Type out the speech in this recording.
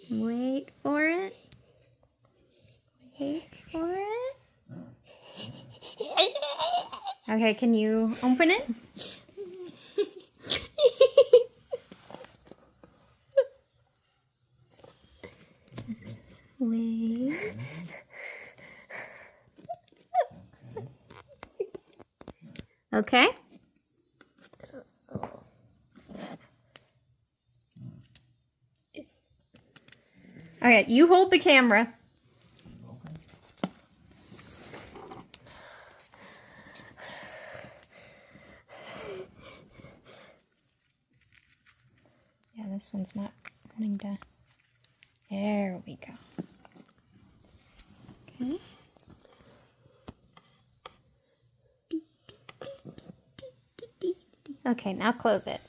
Wait for it. Wait for it. Okay, can you open it? Wait. Okay. All right, you hold the camera. Yeah, this one's not wanting to. There we go. Okay. Okay, now close it.